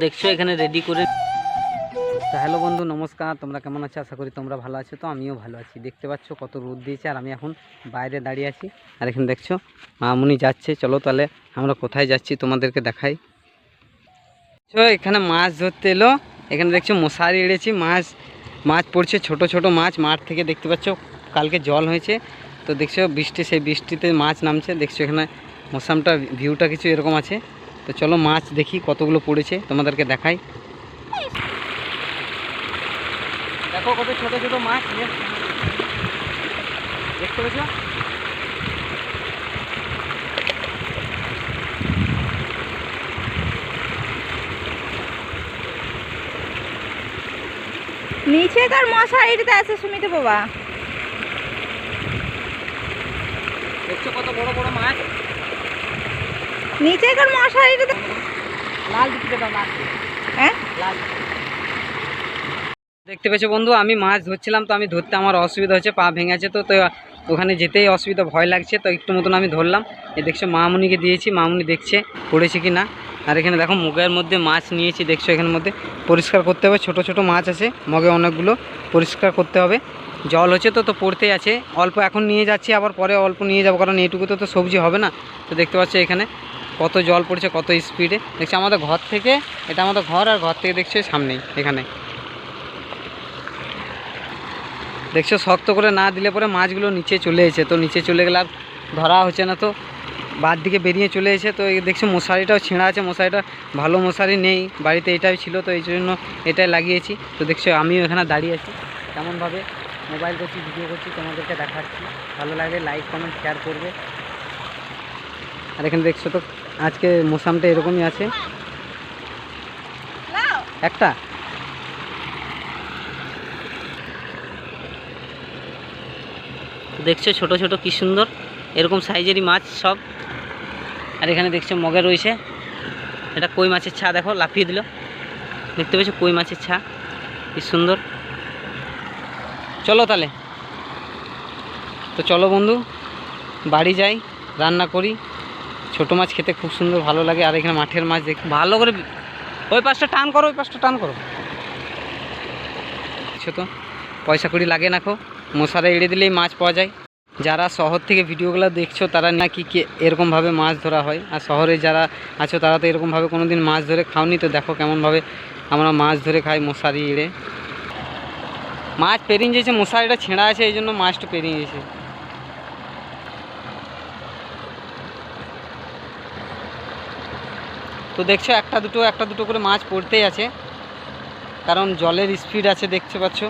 দেখছো এখানে রেডি করে। তো হ্যালো বন্ধু, নমস্কার। তোমরা কেমন আছো? আশা করি তোমরা ভালো আছো। তো আমিও ভালো আছি। দেখতে পাচ্ছ কত রোদ দিয়েছে, আর আমি এখন বাইরে দাঁড়িয়ে আছি। আর এখানে দেখছো মামুনি যাচ্ছে। চলো তাহলে আমরা কোথায় যাচ্ছি তোমাদেরকে দেখাই। তো এখানে মাছ ধরতে এলো। এখানে দেখছো মশারি এড়েছি, মাছ পড়ছে, ছোট ছোট মাছ। মাঠ থেকে দেখতে পাচ্ছ কালকে জল হয়েছে, তো দেখছো বৃষ্টি, সেই বৃষ্টিতে মাছ নামছে। দেখছো এখানে মৌসামটা, ভিউটা কিছু এরকম আছে। তো চলো মাছ দেখি কতগুলো পড়েছে, তোমাদেরকে দেখাই। দেখো কত ছোট ছোট মাছ দেখতে পেয়েছো। নিচেকার মশারিতে আছে সুমিতে বাবা, দেখছো কত বড় বড় মাছ। নিচেকার মশারিতে লাল দিকে দাও, লাল হ্যাঁ লাল। দেখতে পেয়েছো বন্ধু, আমি মাছ ধরছিলাম, তো আমি ধরতে আমার অসুবিধা হচ্ছে, পা ভেঙেছে। তো ওখানে যেতেই অসুবিধা, ভয় লাগছে। তো একটু মতন আমি ধরলাম। এই দেখছো মামুনিকে দিয়েছি, মামুনি দেখছে পড়েছে কি না। আর এখানে দেখো মগের মধ্যে মাছ নিয়েছি। দেখছো এখানের মধ্যে পরিষ্কার করতে হবে, ছোট ছোট মাছ আছে মগে, অনেকগুলো পরিষ্কার করতে হবে। জল হচ্ছে তো পড়তেই আছে। অল্প এখন নিয়ে যাচ্ছি, আবার পরে অল্প নিয়ে যাবো, কারণ এইটুকুতে তো সবজি হবে না। তো দেখতে পাচ্ছ এখানে কত জল পড়ছে, কত স্পিডে। দেখছো আমাদের ঘর থেকে, এটা আমাদের ঘর, আর ঘর থেকে দেখছো সামনেই এখানে। দেখছো শক্ত করে না দিলে পরে মাছগুলো নিচে চলে এসেছে। তো নিচে চলে গেলে আর ধরা হচ্ছে না, তো বাদ দিকে বেরিয়ে চলে এসে। তো এই দেখছো মশারিটাও ছেঁড়া আছে, মশারিটা ভালো মশারি নেই বাড়িতে, এটাই ছিল, তো এই জন্য এটাই লাগিয়েছি। তো দেখছো আমিও এখানে দাঁড়িয়ে আছি, কেমনভাবে মোবাইল করছি, ভিডিও করছি, তোমাদেরকে দেখাচ্ছি। ভালো লাগলে লাইক কমেন্ট শেয়ার করবে। আর এখানে দেখছো তো আজকে মৌসামটা এরকমই আছে একটা। দেখছো ছোট ছোট কি সুন্দর, এরকম সাইজেরই মাছ সব। আর এখানে দেখছো মগে রয়েছে, এটা কই মাছের ছা, দেখো লাফিয়ে দিল। দেখতে পেয়েছো কই মাছের ছা, কি সুন্দর। চলো তাহলে, তো চলো বন্ধু বাড়ি যাই, রান্না করি। ছোট মাছ খেতে খুব সুন্দর ভালো লাগে। আর এখানে মাঠের মাছ দেখ ভালো করে, ওই পাশটা টান করো, ওই পাশটা টান করো। দেখছো তো পয়সা কড়ি লাগে না, মশারা এড়ে দিলেই মাছ পাওয়া যায়। যারা শহর থেকে ভিডিওগুলো দেখছো তারা নাকি এরকমভাবে মাছ ধরা হয়, আর শহরে যারা আছো তারা তো এরকমভাবে কোনো দিন মাছ ধরে খাওনি। তো দেখো কেমনভাবে আমরা মাছ ধরে খাই মশারি এড়ে। মাছ পেরিয়ে যেছে, মশারিটা ছেঁড়া আছে, এই জন্য মাছটা পেরিয়ে গেছে। তো দেখছো একটা দুটো করে মাছ পড়তেই আছে, কারণ জলের স্পিড আছে, দেখতে পাচ্ছ।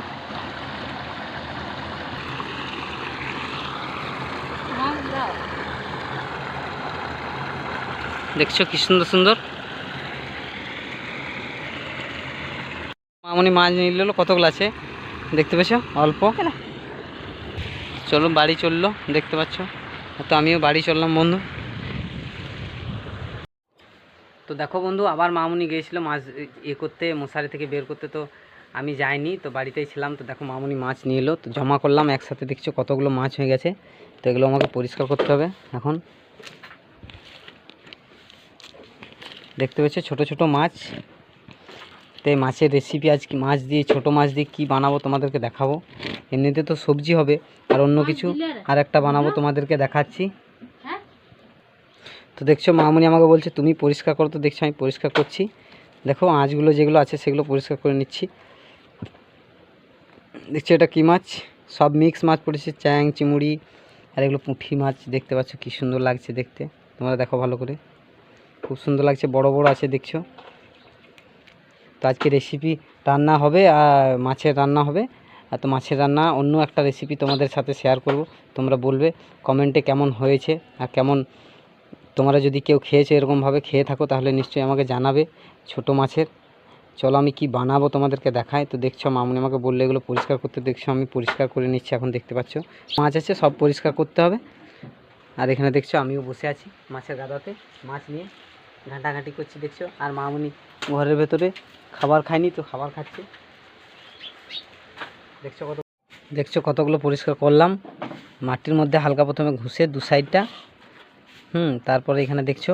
দেখছো কি সুন্দর সুন্দর মামনি মাছ নিয়ে নিল। কতগুলো আছে দেখতে পেয়েছো, অল্প। চলো বাড়ি চললো, দেখতে পাচ্ছ। তো আমিও বাড়ি চললাম বন্ধু। তো দেখো বন্ধু, আবার মামুনি গিয়েছিলো মাছ করতে, মশারি থেকে বের করতে। তো আমি যাইনি, তো বাড়িতেই ছিলাম। তো দেখো মামুনি মাছ নিয়ে এলো, তো জমা করলাম একসাথে। দেখছো কতগুলো মাছ হয়ে গেছে। তো এগুলো আমাকে পরিষ্কার করতে হবে এখন। দেখতে পেয়েছো ছোট ছোট মাছ। তো এই মাছের রেসিপি আজ মাছ দিয়ে, ছোট মাছ দিয়ে কী বানাবো তোমাদেরকে দেখাবো। এমনিতে তো সবজি হবে, আর অন্য কিছু আর একটা বানাবো, তোমাদেরকে দেখাচ্ছি। তো দেখছো মামুনি আমাকে বলছে তুমি পরিষ্কার করো। তো দেখছো আমি পরিষ্কার করছি। দেখো মাছগুলো যেগুলো আছে সেগুলো পরিষ্কার করে নিচ্ছি। দেখছো এটা কী মাছ, সব মিক্স মাছ পড়েছে, চ্যাং, চিংড়ি, আর এগুলো পুঁটি মাছ। দেখতে পাচ্ছ কী সুন্দর লাগছে দেখতে, তোমরা দেখো ভালো করে, খুব সুন্দর লাগছে, বড় বড় আছে দেখছো। তো আজকে রেসিপি রান্না হবে, আর মাছের রান্না হবে। আর তো মাছের রান্না অন্য একটা রেসিপি তোমাদের সাথে শেয়ার করব। তোমরা বলবে কমেন্টে কেমন হয়েছে, আর কেমন তোমরা যদি কেউ খেয়েছো এরকমভাবে খেয়ে থাকো তাহলে নিশ্চয়ই আমাকে জানাবে ছোট মাছের। চলো আমি কি বানাবো তোমাদেরকে দেখাই। তো দেখছো মামুনি আমাকে বললে এগুলো পরিষ্কার করতে, দেখছো আমি পরিষ্কার করে নিচ্ছি এখন। দেখতে পাচ্ছ মাছ আছে, সব পরিষ্কার করতে হবে। আর এখানে দেখছো আমিও বসে আছি মাছের গাদাতে, মাছ নিয়ে ঘাঁটাঘাঁটি করছি দেখছো। আর মামুনি ঘরের ভেতরে খাবার খায়নি, তো খাবার খাচ্ছে। দেখছো কতগুলো পরিষ্কার করলাম। মাটির মধ্যে হালকা প্রথমে ঘুষে দু সাইডটা, তারপরে এখানে দেখছো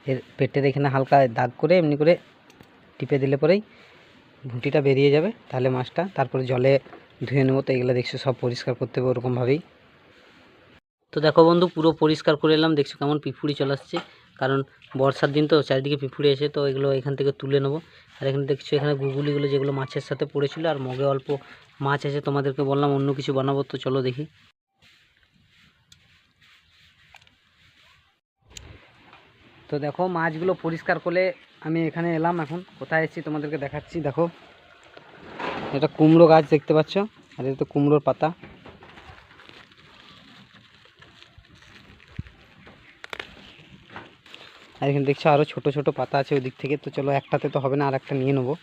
এর পেটের এখানে হালকা দাগ করে এমনি করে টিপে দিলে পরেই ভুঁটিটা বেরিয়ে যাবে, তাহলে মাছটা তারপরে জলে ধুয়ে নেবো। তো এগুলো দেখছো সব পরিষ্কার করতে হবে ওরকমভাবেই। তো দেখো বন্ধু পুরো পরিষ্কার করে এলাম, দেখছো কেমন পিঁপুড়ি চলে আসছে, কারণ বর্ষার দিন তো চারিদিকে পিঁপুড়ি এসে, তো এগুলো এখান থেকে তুলে নেবো। আর এখানে দেখছো এখানে গুগুলিগুলো যেগুলো মাছের সাথে পড়েছিল, আর মগে অল্প মাছ আছে, তোমাদেরকে বললাম অন্য কিছু বানাবো, তো চলো দেখি। তো দেখো মাছগুলো পরিষ্কার করে আমি এখানে এলাম, এখন কোথায় এসেছি তোমাদেরকে দেখাচ্ছি। দেখো এটা কুমড়ো গাছ দেখতে পাচ্ছ, আর এটা তো কুমড়োর পাতা। আর এখানে দেখছো আরও ছোট ছোট পাতা আছে ওই দিক থেকে, তো চলো একটাতে তো হবে না, আর একটা নিয়ে নেবো।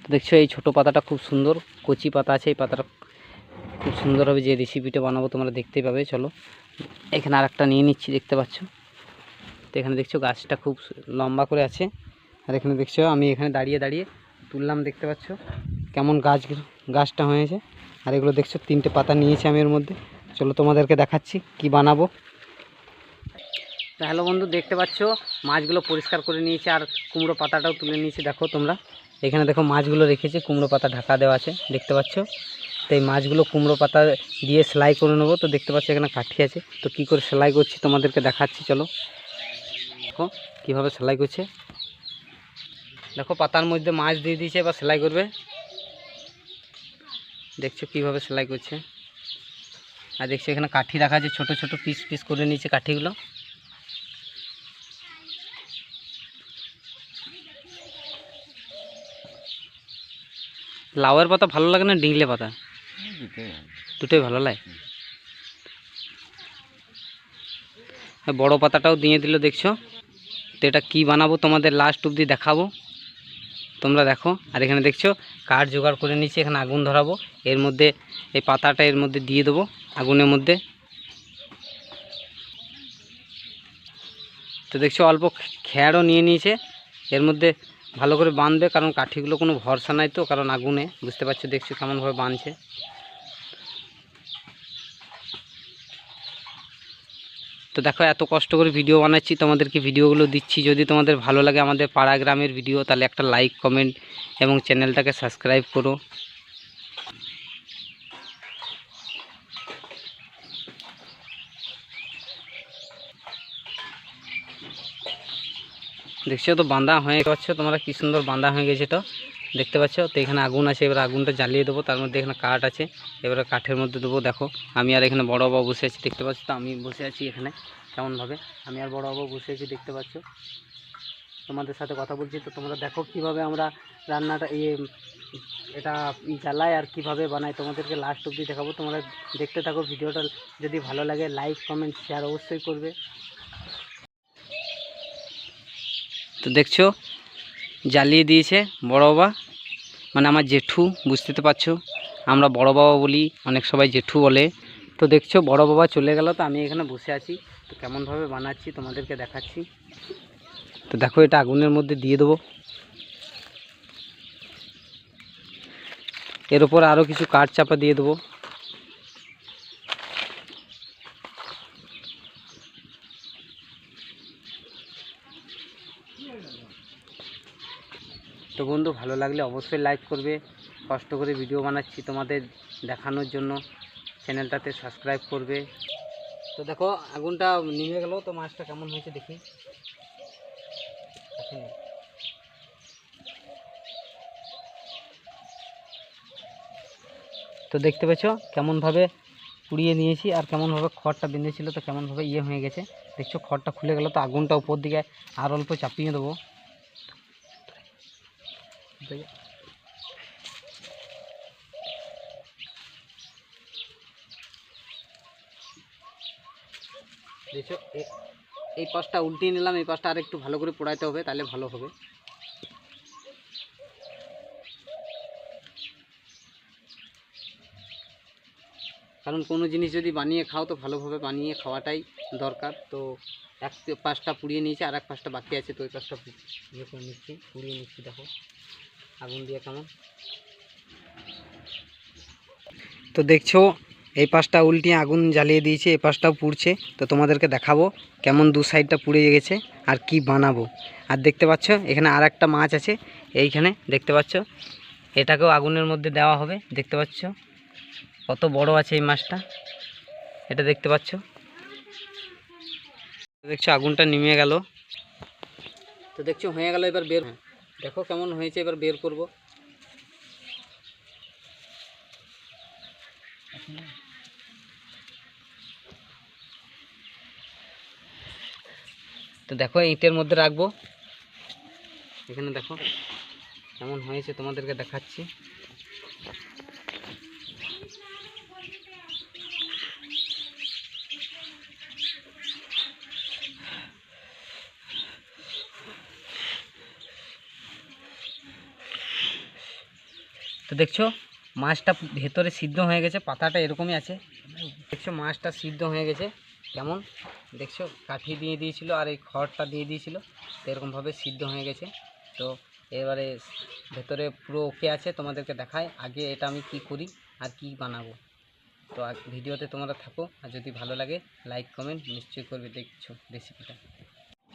তো দেখছো এই ছোট পাতাটা খুব সুন্দর কচি পাতা আছে, এই পাতাটা খুব সুন্দর হবে, যে রেসিপিটা বানাবো তোমরা দেখতেই পাবে। চলো এখানে আর একটা নিয়ে নিচ্ছি, দেখতে পাচ্ছ। তো এখানে দেখছো গাছটা খুব লম্বা করে আছে, আর এখানে দেখছো আমি এখানে দাঁড়িয়ে দাঁড়িয়ে তুললাম, দেখতে পাচ্ছ কেমন গাছটা হয়েছে। আর এগুলো দেখছো 3টে পাতা নিয়েছি আমি এর মধ্যে। চলো তোমাদেরকে দেখাচ্ছি কি বানাবো। তো হ্যালো বন্ধু, দেখতে পাচ্ছ মাছগুলো পরিষ্কার করে নিয়েছি, আর কুমড়ো পাতাটাও তুলে নিয়েছি। দেখো তোমরা এখানে দেখো মাছগুলো রেখেছি, কুমড়ো পাতা ঢাকা দেওয়া আছে, দেখতে পাচ্ছ। তো এই মাছগুলো কুমড়ো পাতা দিয়ে সেলাই করে নেবো। তো দেখতে পাচ্ছ এখানে কাঠি আছে, তো কী করে সেলাই করছি তোমাদেরকে দেখাচ্ছি। চলো দেখো কীভাবে সেলাই করছে। দেখো পাতার মধ্যে মাছ দিয়ে দিয়েছে, এবার সেলাই করবে। দেখছো কীভাবে সেলাই করছে। আর দেখছো এখানে কাঠি রাখা আছে, ছোট ছোট পিস পিস করে নিয়েছে কাঠিগুলো। লাউয়ের পাতা ভালো লাগে না ডিংলে পাতা? দুটোই ভালো লাগে। বড় পাতাটাও দিয়ে দিল দেখছো। তো এটা কী বানাবো তোমাদের লাস্ট অবধি দেখাবো, তোমরা দেখো। আর এখানে দেখছো কাঠ জোগাড় করে নিচ্ছি, এখানে আগুন ধরাবো, এর মধ্যে এই পাতাটা এর মধ্যে দিয়ে দেবো আগুনের মধ্যে। তো দেখছো অল্প খ্যাড়ও নিয়ে নিয়েছে, এর মধ্যে ভালো করে বাঁধবে, কারণ কাঠিগুলো কোনো ভরসা নাই তো, কারণ আগুনে বুঝতে পারছো, দেখছো কেমনভাবে বাঁধছে। তো দেখো এত কষ্ট করে ভিডিও বানাচ্ছি, তোমাদেরকে ভিডিওগুলো দিচ্ছি, যদি তোমাদের ভালো লাগে আমাদের পাড়া গ্রামের ভিডিও, তাহলে একটা লাইক কমেন্ট এবং চ্যানেলটাকে সাবস্ক্রাইব করো। দেখছো তো বাঁধা হয়ে পাচ্ছ তোমরা, কি সুন্দর বাঁধা হয়ে গেছে, তো দেখতে পাচ্ছ। তো এখানে আগুন আছে, এবার আগুনটা জ্বালিয়ে দেবো, তার মধ্যে এখানে কাঠ আছে, এবারে কাঠের মধ্যে দেবো। দেখো আমি আর এখানে বড় বাবা বসে আছি, দেখতে পাচ্ছ। তো আমি বসে আছি এখানে কেমনভাবে, আমি আর বড় বাবা বসে আছি, দেখতে পাচ্ছ। তোমাদের সাথে কথা বলছি, তো তোমরা দেখো কিভাবে আমরা রান্নাটা এটা জ্বালাই আর কিভাবে বানাই, তোমাদেরকে লাস্ট অবধি দেখাবো। তোমরা দেখতে থাকো ভিডিওটা, যদি ভালো লাগে লাইক কমেন্ট শেয়ার অবশ্যই করবে। তো দেখছো জ্বালিয়ে দিয়েছে বড় বাবা, মানে আমার জেঠু, বুঝতে তো পারছো আমরা বড় বাবা বলি, অনেক সবাই জেঠু বলে। তো দেখছো বড় বাবা চলে গেল, তো আমি এখানে বসে আছি, তো কেমনভাবে বানাচ্ছি তোমাদেরকে দেখাচ্ছি। তো দেখো এটা আগুনের মধ্যে দিয়ে দেবো, এর উপর আরও কিছু কাঠ চাপা দিয়ে দেবো। তো বন্ধু ভালো লাগলে অবশ্যই লাইক করবে, কষ্ট করে ভিডিও বানাচ্ছি তোমাদের দেখানোর জন্য, চ্যানেলটাতে সাবস্ক্রাইব করবে। তো দেখো আগুনটা নিভে গেল, তো মাছটা কেমন হয়েছে দেখি। তো দেখতে পেছো কেমনভাবে পুড়িয়ে নিয়েছি, আর কেমনভাবে খড়টা বেঁধেছিল, তো কেমনভাবে হয়ে গেছে দেখছো। খড়টা খুলে গেল, তো আগুনটা উপর দিকে আর অল্প চাপিয়ে দেবো। দেখছো এই পাশটা উল্টিয়ে নিলাম, এই পাশটা আর একটু ভালো করে পোড়াইতে হবে, তাহলে ভালো হবে। কারণ কোনো জিনিস যদি বানিয়ে খাও, তো ভালোভাবে বানিয়ে খাওয়াটাই দরকার। তো এক পাশটা পুড়িয়ে নিয়েছি, আর এক পাশটা বাকি আছে, তো ওই পাশটা ইয়ে করে নিচ্ছি, পুড়িয়ে নিচ্ছি। দেখো আগুন দিয়ে কেমন। তো দেখছো এই পাশটা উল্টিয়ে আগুন জ্বালিয়ে দিয়েছি, এই পাশটাও পুড়ছে। তো তোমাদেরকে দেখাবো কেমন দু সাইডটা পুড়ে গেছে আর কি বানাবো। আর দেখতে পাচ্ছ এখানে আর একটা মাছ আছে, এইখানে দেখতে পাচ্ছ, এটাকেও আগুনের মধ্যে দেওয়া হবে। দেখতে পাচ্ছ কত বড় আছে এই মাছটা, এটা দেখতে পাচ্ছ। দেখছো আগুনটা নিমে গেল। তো দেখছো হয়ে গেল, এবার বের, দেখো কেমন হয়েছে, এবার বের করব। তো দেখো ইটের মধ্যে রাখবো, এখানে দেখো কেমন হয়েছে তোমাদেরকে দেখাচ্ছি। তো দেখছো মাছটা ভেতরে সিদ্ধ হয়ে গেছে, পাতাটা এরকমই আছে। দেখছো মাছটা সিদ্ধ হয়ে গেছে কেমন, দেখছো কাঠি দিয়ে দিয়েছিল আর এই খড়টা দিয়ে দিয়েছিল, তো এরকমভাবে সিদ্ধ হয়ে গেছে। তো এবারে ভেতরে পুরো ওকে আছে, তোমাদেরকে দেখায় আগে এটা আমি কি করি আর কি বানাবো। তো ভিডিওতে তোমরা থাকো, আর যদি ভালো লাগে লাইক কমেন্ট নিশ্চয়ই করবে। দেখছো রেসিপিটা,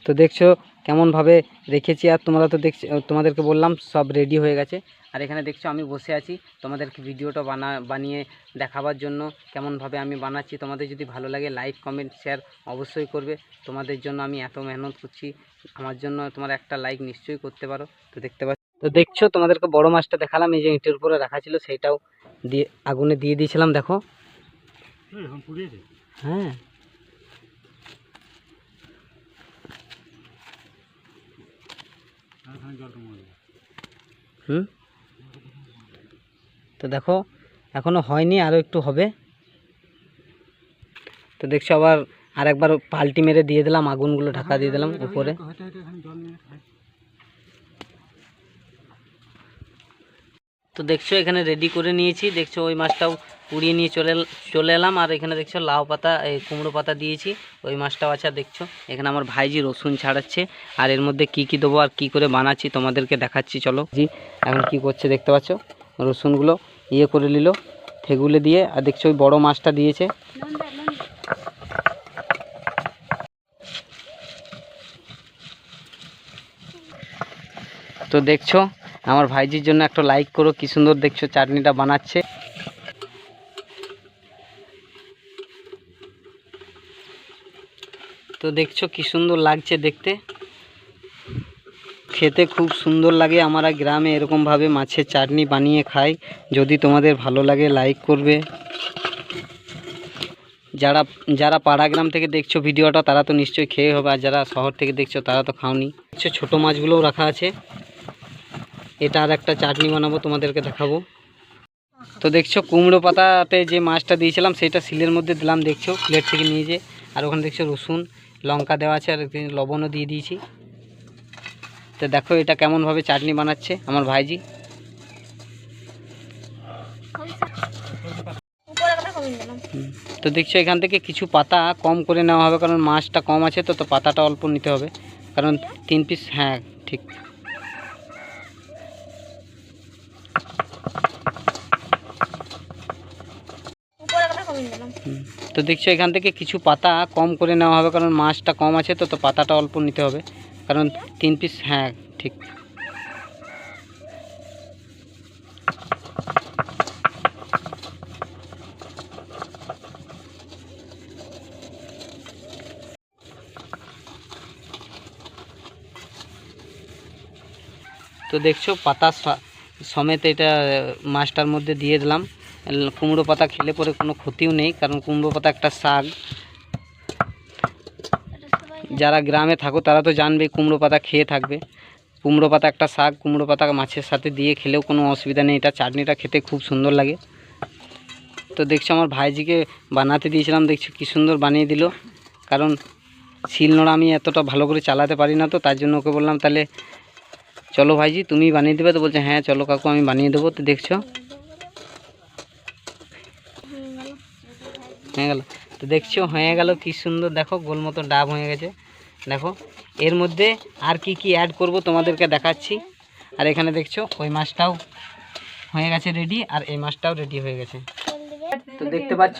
তো দেখছো কেমনভাবে রেখেছি, আর তোমরা তো দেখছো, তোমাদেরকে বললাম সব রেডি হয়ে গেছে। আর এখানে দেখছো আমি বসে আছি তোমাদেরকে ভিডিওটা বানিয়ে দেখাবার জন্য কেমনভাবে আমি বানাচ্ছি। তোমাদের যদি ভালো লাগে লাইক কমেন্ট শেয়ার অবশ্যই করবে। তোমাদের জন্য আমি এত মেহনত করছি, আমার জন্য তোমরা একটা লাইক নিশ্চয়ই করতে পারো। তো দেখতে পাচ্ছ, তো দেখছো তোমাদেরকে বড় মাছটা দেখালাম, এই যে ইটের উপরে রাখা ছিল সেইটাও দিয়ে আগুনে দিয়ে দিয়েছিলাম। দেখো হ্যাঁ, তো দেখো এখনো হয়নি, আরও একটু হবে। তো দেখছো আবার আরেকবার পাল্টি মেরে দিয়ে দিলাম, আগুনগুলো ঢাকা দিয়ে দিলাম উপরে। তো দেখছো এখানে রেডি করে নিয়েছি, দেখছো ওই মাছটাও পুড়িয়ে নিয়ে চলে এলাম। আর এখানে দেখছো লাউ পাতা, এই কুমড়ো পাতা দিয়েছি, ওই মাছটাও আছে। আর দেখছো এখানে আমার ভাইজি রসুন ছাড়াচ্ছে, আর এর মধ্যে কি কি দেবো আর কি করে বানাচ্ছি তোমাদেরকে দেখাচ্ছি। চলো জি, এখন কি করছে দেখতে পাচ্ছ, রসুনগুলো ইয়ে করে নিল থেগুলে দিয়ে। আর দেখছো ওই বড় মাছটা দিয়েছে। তো দেখছো আমার ভাইজির জন্য একটা লাইক করো, কি সুন্দর দেখছো চাটনিটা বানাচ্ছে। তো দেখছো কি সুন্দর লাগছে দেখতে, খেতে খুব সুন্দর লাগে। আমরা গ্রামে এরকমভাবে মাছের চাটনি বানিয়ে খাই। যদি তোমাদের ভালো লাগে লাইক করবে। যারা যারা পাড়া গ্রাম থেকে দেখছো ভিডিওটা তারা তো নিশ্চয়ই খেয়ে হবে, আর যারা শহর থেকে দেখছো তারা তো খাওনি। ছোটো মাছগুলোও রাখা আছে, এটা আর একটা চাটনি বানাবো তোমাদেরকে দেখাবো। তো দেখছো কুমড়ো পাতাতে যে মাছটা দিয়েছিলাম সেটা শিলের মধ্যে দিলাম, দেখছো প্লেট থেকে নিয়ে যে। আর ওখানে দেখছো রসুন লঙ্কা দেওয়া আছে, আর লবণও দিয়ে দিয়েছি। তো দেখো এটা কেমনভাবে চাটনি বানাচ্ছে আমার ভাইজি। তো দেখছো এখান থেকে কিছু পাতা কম করে নেওয়া হবে, কারণ মাছটা কম আছে। তো পাতাটা অল্প নিতে হবে, কারণ 3 পিস, হ্যাঁ ঠিক। তো দেখছো এখান থেকে কিছু পাতা কম করে নেওয়া হবে, কারণ মাছটা কম আছে। তো পাতাটা অল্প নিতে হবে, কারণ 3 পিস, হ্যাঁ ঠিক। তো দেখছো পাতা সমেত এটা মাছটার মধ্যে দিয়ে দিলাম। কুমড়ো পাতা খেলে পরে কোনো ক্ষতিও নেই, কারণ কুমড়ো পাতা একটা শাক। যারা গ্রামে থাকো তারা তো জানবে, কুমড়ো পাতা খেয়ে থাকবে। কুমড়ো পাতা একটা শাক, কুমড়ো পাতা মাছের সাথে দিয়ে খেলেও কোনো অসুবিধা নেই। এটা চাটনিটা খেতে খুব সুন্দর লাগে। তো দেখছো আমার ভাইজিকে বানাতে দিয়েছিলাম, দেখছো কি সুন্দর বানিয়ে দিল। কারণ শিলনোড়া আমি এতটা ভালো করে চালাতে পারি না, তো তার জন্য ওকে বললাম তাহলে চলো ভাইজি তুমি বানিয়ে দেবে। তো বলছে হ্যাঁ চলো কাকু আমি বানিয়ে দেবো। তো দেখছো হয়ে গেল। তো দেখছো হয়ে গেল কি সুন্দর, দেখো গোল মতো ডাব হয়ে গেছে। দেখো এর মধ্যে আর কি কি অ্যাড করব তোমাদেরকে দেখাচ্ছি। আর এখানে দেখছো ওই মাছটাও হয়ে গেছে রেডি, আর এই মাছটাও রেডি হয়ে গেছে। তো দেখতে পাচ্ছ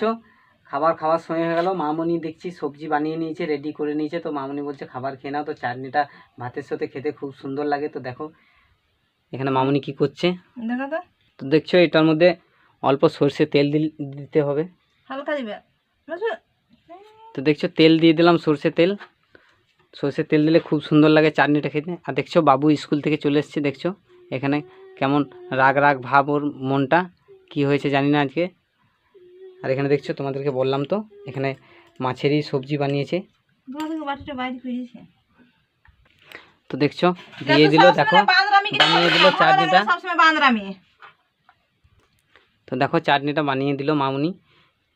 খাবার খাওয়ার সময় হয়ে গেল। মামনি দেখছি সবজি বানিয়ে নিয়েছে, রেডি করে নিয়েছে। তো মামনি বলছে খাবার খেয়ে নাও। তো চাটনিটা ভাতের সাথে খেতে খুব সুন্দর লাগে। তো দেখো এখানে মামনি কি করছে। দেখো তো তো দেখছো এটার মধ্যে অল্প সর্ষে তেল দিতে হবে। হালকা দিবে বুঝছো? তো দেখছো তেল দিয়ে দিলাম, সর্ষে তেল। সর্ষের তেল দিলে খুব সুন্দর লাগে চাটনিটা খেতে। আর দেখছো বাবু স্কুল থেকে চলে এসছে, দেখছো এখানে কেমন রাগ রাগ ভাব ওর মনটা, কি হয়েছে জানি না আজকে। আর এখানে দেখছো তোমাদেরকে বললাম তো এখানে মাছেরই সবজি বানিয়েছে। বাটিটা বাইরে ফিরেছে। তো দেখছো দিয়ে দিল, দেখো বানিয়ে দিল চাটনিটা। সবসময় বাঁদরামি। তো দেখো চাটনিটা বানিয়ে দিল মামুনি,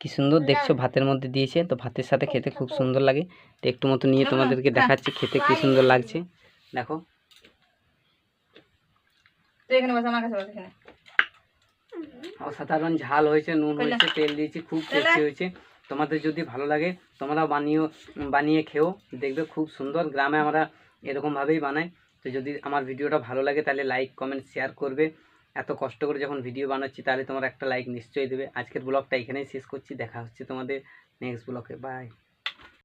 কি সুন্দর দেখছো ভাতের মধ্যে দিয়েছে। তো ভাতের সাথে খেতে খুব সুন্দর লাগে। তো একটু মতো নিয়ে তোমাদেরকে দেখাচ্ছি খেতে কি সুন্দর লাগছে। দেখো তো এখানে বসে, আমার কাছে বসে এখানে। অসাধারণ ঝাল হয়েছে, নুন হয়েছে, তেল দিয়েছি, খুব টেস্টি হয়েছে। তোমাদের যদি ভালো লাগে তোমরা বানিয়ে খেও, দেখবে খুব সুন্দর। গ্রামে আমরা এরকমভাবেই বানাই। তো যদি আমার ভিডিওটা ভালো লাগে তাহলে লাইক কমেন্ট শেয়ার করবে। এত কষ্ট করে যখন ভিডিও বানাচ্ছি তাহলে তোমরা একটা লাইক নিশ্চয়ই দেবে। আজকের ব্লগটা এখানেই শেষ করছি, দেখা হচ্ছে তোমাদের নেক্সট ব্লগে। বাই।